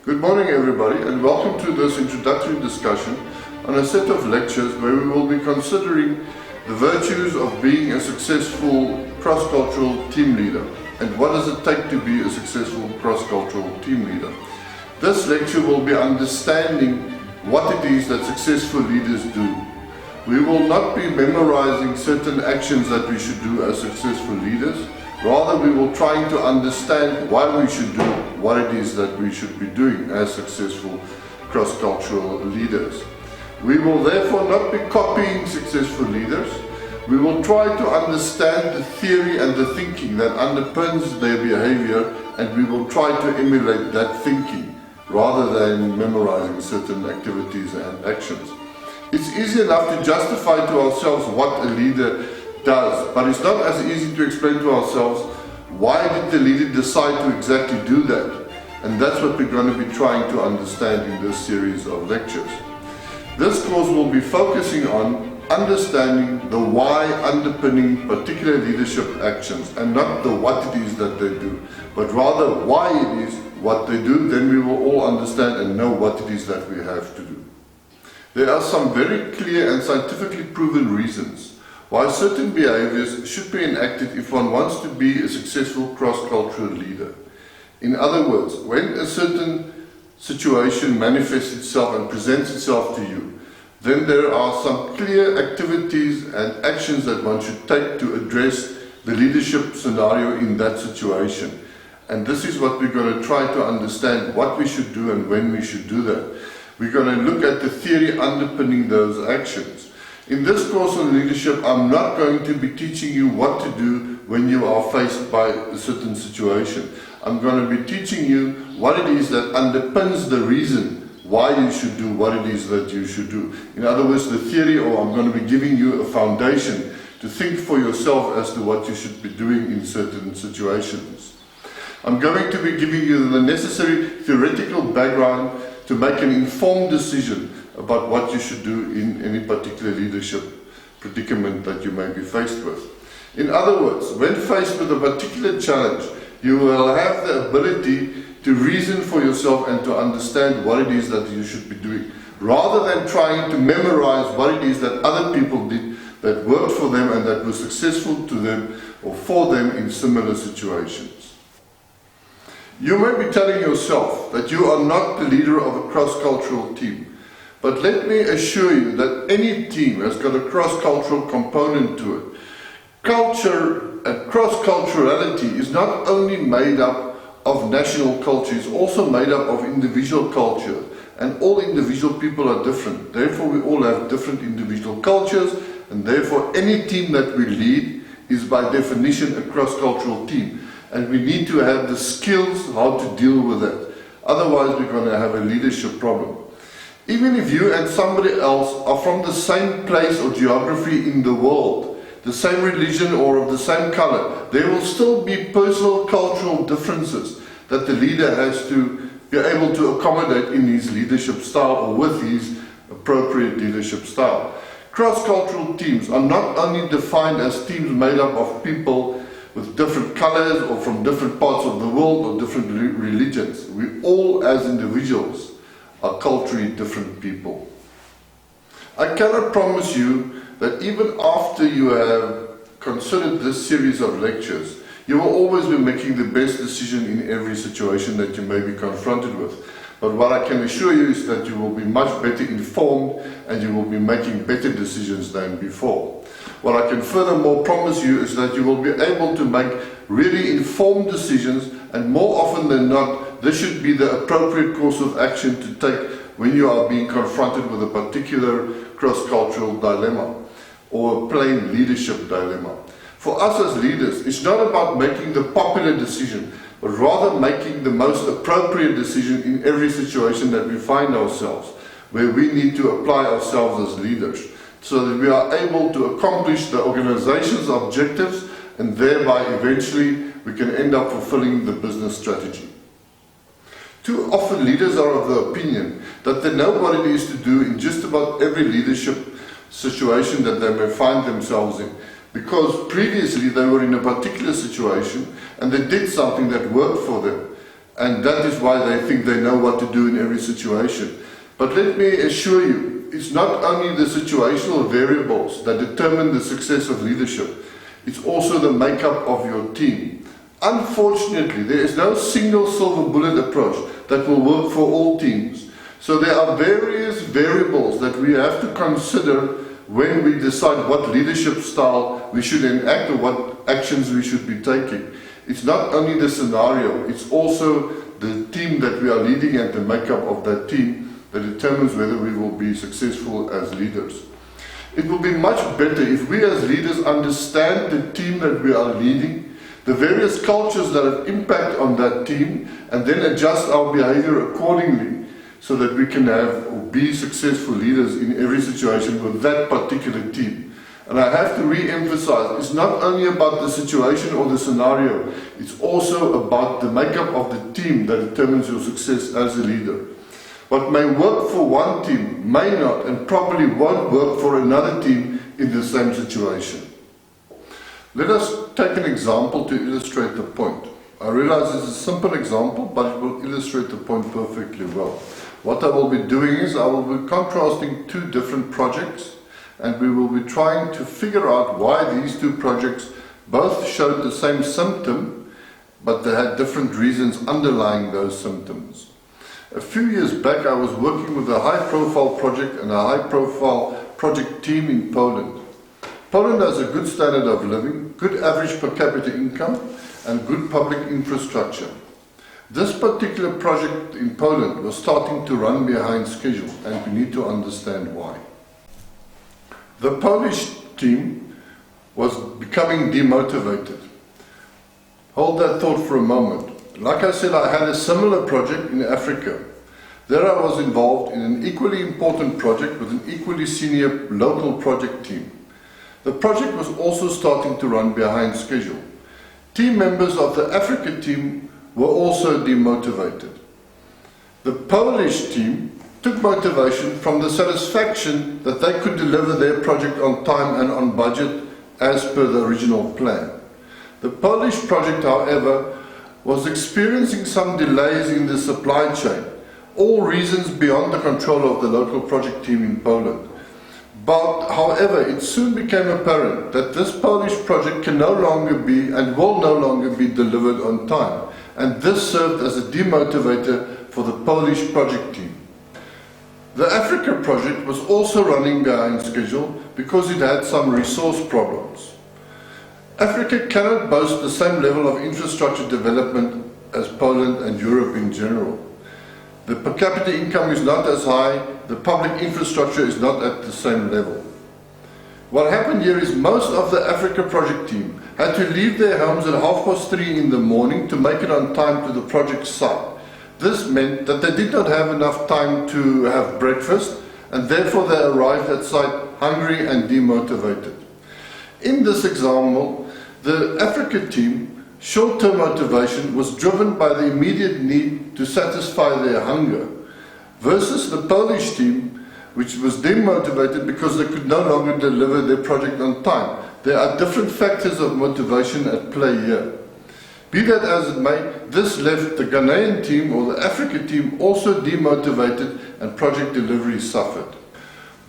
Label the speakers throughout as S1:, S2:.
S1: Good morning everybody, and welcome to this introductory discussion on a set of lectures where we will be considering the virtues of being a successful cross-cultural team leader and what does it take to be a successful cross-cultural team leader. This lecture will be understanding what it is that successful leaders do. We will not be memorizing certain actions that we should do as successful leaders. Rather, we will try to understand why we should do what it is that we should be doing as successful cross-cultural leaders. We will therefore not be copying successful leaders. We will try to understand the theory and the thinking that underpins their behavior, and we will try to emulate that thinking rather than memorizing certain activities and actions. It's easy enough to justify to ourselves what a leader does, but it's not as easy to explain to ourselves why did the leader decide to exactly do that, and that's what we're going to be trying to understand in this series of lectures. This course will be focusing on understanding the why underpinning particular leadership actions, and not the what it is that they do, but rather why it is what they do. Then we will all understand and know what it is that we have to do. There are some very clear and scientifically proven reasons why certain behaviors should be enacted if one wants to be a successful cross-cultural leader. In other words, when a certain situation manifests itself and presents itself to you, then there are some clear activities and actions that one should take to address the leadership scenario in that situation. And this is what we're going to try to understand, what we should do and when we should do that. We're going to look at the theory underpinning those actions. In this course on leadership, I'm not going to be teaching you what to do when you are faced by a certain situation. I'm going to be teaching you what it is that underpins the reason why you should do what it is that you should do. In other words, the theory, or I'm going to be giving you a foundation to think for yourself as to what you should be doing in certain situations. I'm going to be giving you the necessary theoretical background to make an informed decision about what you should do in any particular leadership predicament that you may be faced with. In other words, when faced with a particular challenge, you will have the ability to reason for yourself and to understand what it is that you should be doing, rather than trying to memorize what it is that other people did that worked for them and that was successful to them or for them in similar situations. You may be telling yourself that you are not the leader of a cross-cultural team. But let me assure you that any team has got a cross-cultural component to it. Culture and cross-culturality is not only made up of national culture, it's also made up of individual culture. And all individual people are different. Therefore, we all have different individual cultures, and therefore any team that we lead is by definition a cross-cultural team. And we need to have the skills how to deal with that. Otherwise, we're going to have a leadership problem. Even if you and somebody else are from the same place or geography in the world, the same religion or of the same color, there will still be personal cultural differences that the leader has to be able to accommodate in his leadership style or with his appropriate leadership style. Cross-cultural teams are not only defined as teams made up of people with different colors or from different parts of the world or different religions. We all as individuals are culturally different people. I cannot promise you that even after you have considered this series of lectures, you will always be making the best decision in every situation that you may be confronted with. But what I can assure you is that you will be much better informed and you will be making better decisions than before. What I can furthermore promise you is that you will be able to make really informed decisions, and more often than not, this should be the appropriate course of action to take when you are being confronted with a particular cross-cultural dilemma or a plain leadership dilemma. For us as leaders, it's not about making the popular decision, but rather making the most appropriate decision in every situation that we find ourselves, where we need to apply ourselves as leaders, so that we are able to accomplish the organization's objectives, and thereby eventually we can end up fulfilling the business strategy. Too often leaders are of the opinion that they know what it is to do in just about every leadership situation that they may find themselves in, because previously they were in a particular situation and they did something that worked for them. and that is why they think they know what to do in every situation. But let me assure you, it's not only the situational variables that determine the success of leadership, it's also the makeup of your team. Unfortunately, there is no single silver bullet approach that will work for all teams. So there are various variables that we have to consider when we decide what leadership style we should enact or what actions we should be taking. It's not only the scenario, it's also the team that we are leading and the makeup of that team that determines whether we will be successful as leaders. It will be much better if we as leaders understand the team that we are leading, the various cultures that have impact on that team, and then adjust our behavior accordingly so that we can have or be successful leaders in every situation with that particular team. And I have to re-emphasize, it's not only about the situation or the scenario, it's also about the makeup of the team that determines your success as a leader. What may work for one team may not and probably won't work for another team in the same situation. Let us take an example to illustrate the point. I realize it's a simple example, but it will illustrate the point perfectly well. What I will be doing is I will be contrasting two different projects, and we will be trying to figure out why these two projects both showed the same symptom, but they had different reasons underlying those symptoms. A few years back, I was working with a high-profile project and a high-profile project team in Poland. Poland has a good standard of living, good average per capita income, and good public infrastructure. This particular project in Poland was starting to run behind schedule, and we need to understand why. The Polish team was becoming demotivated. Hold that thought for a moment. Like I said, I had a similar project in Africa. There I was involved in an equally important project with an equally senior local project team. The project was also starting to run behind schedule. Team members of the Africa team were also demotivated. The Polish team took motivation from the satisfaction that they could deliver their project on time and on budget as per the original plan. The Polish project, however, was experiencing some delays in the supply chain, all reasons beyond the control of the local project team in Poland. But, however, it soon became apparent that this Polish project can no longer be and will no longer be delivered on time, and this served as a demotivator for the Polish project team. The Africa project was also running behind schedule because it had some resource problems. Africa cannot boast the same level of infrastructure development as Poland and Europe in general. The per capita income is not as high, the public infrastructure is not at the same level. What happened here is most of the Africa project team had to leave their homes at 3:30 in the morning to make it on time to the project site. This meant that they did not have enough time to have breakfast, and therefore they arrived at site hungry and demotivated. In this example, the Africa team short-term motivation was driven by the immediate need to satisfy their hunger, versus the Polish team, which was demotivated because they could no longer deliver their project on time. There are different factors of motivation at play here. Be that as it may, this left the Ghanaian team or the Africa team also demotivated and project delivery suffered.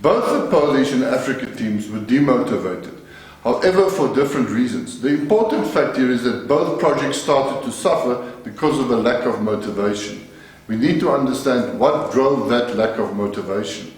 S1: Both the Polish and Africa teams were demotivated, however for different reasons. The important fact here is that both projects started to suffer because of a lack of motivation. We need to understand what drove that lack of motivation.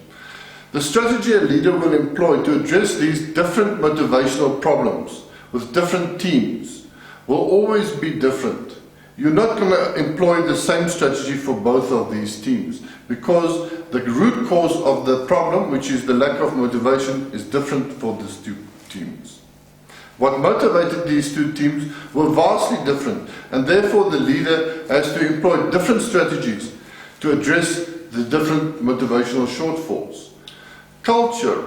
S1: The strategy a leader will employ to address these different motivational problems with different teams will always be different. You're not going to employ the same strategy for both of these teams because the root cause of the problem, which is the lack of motivation, is different for these two teams. What motivated these two teams were vastly different, and therefore the leader has to employ different strategies to address the different motivational shortfalls. Culture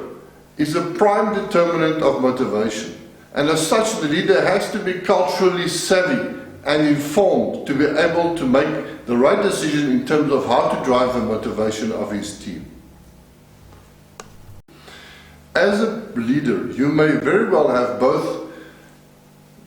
S1: is a prime determinant of motivation. And as such, the leader has to be culturally savvy and informed to be able to make the right decision in terms of how to drive the motivation of his team. As a leader, you may very well have both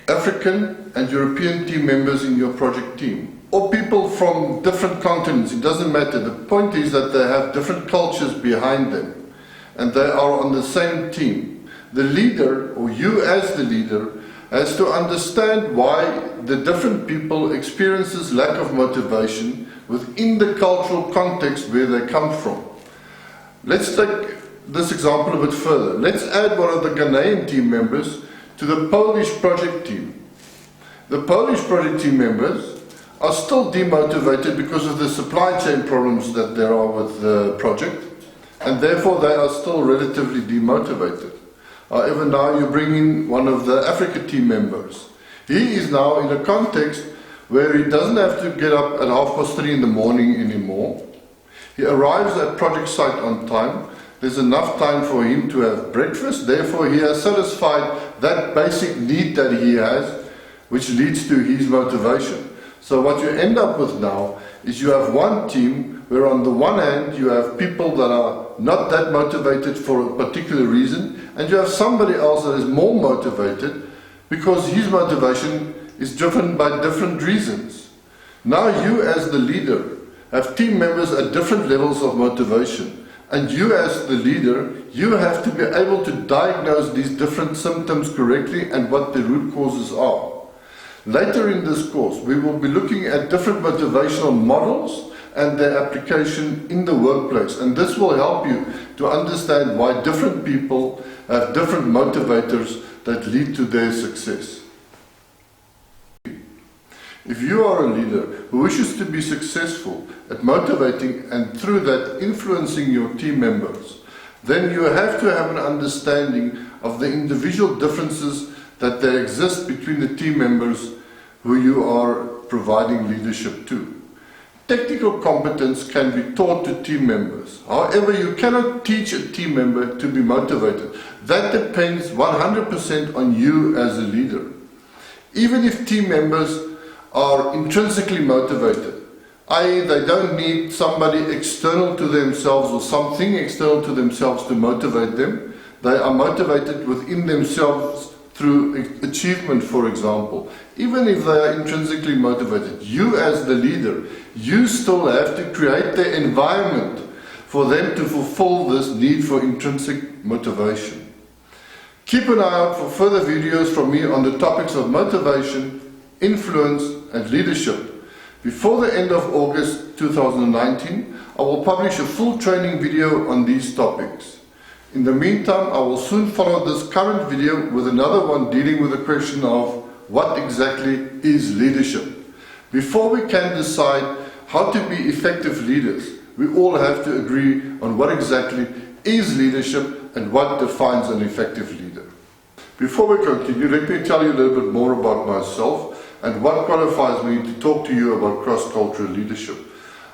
S1: African and European team members in your project team. or people from different continents, it doesn't matter. The point is that they have different cultures behind them and they are on the same team. The leader, or you as the leader, has to understand why the different people experiences lack of motivation within the cultural context where they come from. Let's take this example a bit further. Let's add one of the Ghanaian team members to the Polish project team. The Polish project team members are still demotivated because of the supply chain problems that there are with the project, and therefore they are still relatively demotivated. However, now you bring in one of the Africa team members. He is now in a context where he doesn't have to get up at 3:30 in the morning anymore. He arrives at project site on time. There's enough time for him to have breakfast. Therefore, he has satisfied that basic need that he has, which leads to his motivation. So what you end up with now is you have one team where on the one hand you have people that are not that motivated for a particular reason, and you have somebody else that is more motivated because his motivation is driven by different reasons. Now you as the leader have team members at different levels of motivation, and you as the leader, you have to be able to diagnose these different symptoms correctly and what the root causes are. Later in this course, we will be looking at different motivational models and their application in the workplace, and this will help you to understand why different people have different motivators that lead to their success. If you are a leader who wishes to be successful at motivating and through that influencing your team members, then you have to have an understanding of the individual differences that there exist between the team members who you are providing leadership to. Technical competence can be taught to team members. However, you cannot teach a team member to be motivated. That depends 100% on you as a leader. Even if team members are intrinsically motivated, i.e. they don't need somebody external to themselves or something external to themselves to motivate them, they are motivated within themselves through achievement, for example. Even if they are intrinsically motivated, you as the leader, you still have to create the environment for them to fulfill this need for intrinsic motivation. Keep an eye out for further videos from me on the topics of motivation, influence and leadership. Before the end of August 2019, I will publish a full training video on these topics. In the meantime, I will soon follow this current video with another one dealing with the question of what exactly is leadership. Before we can decide how to be effective leaders, we all have to agree on what exactly is leadership and what defines an effective leader. Before we continue, let me tell you a little bit more about myself and what qualifies me to talk to you about cross-cultural leadership.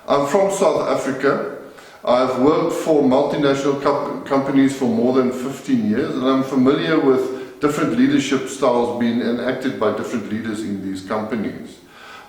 S1: I'm from South Africa. I've worked for multinational companies for more than 15 years, and I'm familiar with different leadership styles being enacted by different leaders in these companies.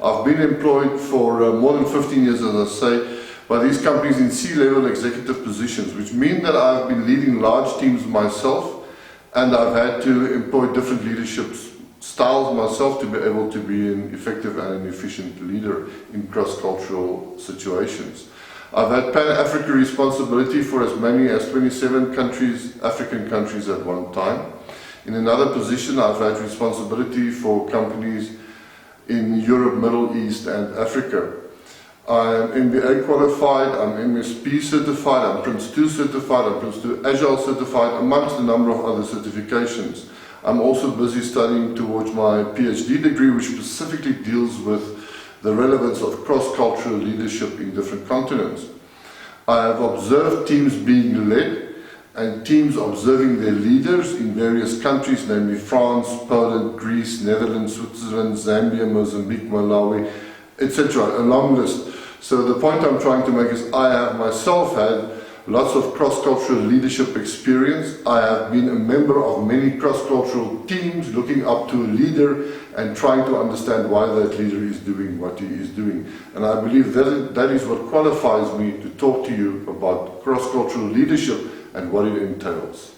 S1: I've been employed for more than 15 years, as I say, by these companies in C-level executive positions, which mean that I've been leading large teams myself, and I've had to employ different leadership styles myself to be able to be an effective and an efficient leader in cross-cultural situations. I've had Pan-Africa responsibility for as many as 27 countries, African countries at one time. In another position, I've had responsibility for companies in Europe, Middle East and Africa. I'm MBA qualified, I'm MSP certified, I'm Prince 2 certified, I'm Prince 2 Agile certified, amongst a number of other certifications. I'm also busy studying towards my PhD degree, which specifically deals with the relevance of cross-cultural leadership in different continents. I have observed teams being led and teams observing their leaders in various countries, namely France, Poland, Greece, Netherlands, Switzerland, Zambia, Mozambique, Malawi, etc. A long list. So the point I'm trying to make is I have myself had lots of cross-cultural leadership experience. I have been a member of many cross-cultural teams looking up to a leader and trying to understand why that leader is doing what he is doing. And I believe that is what qualifies me to talk to you about cross-cultural leadership and what it entails.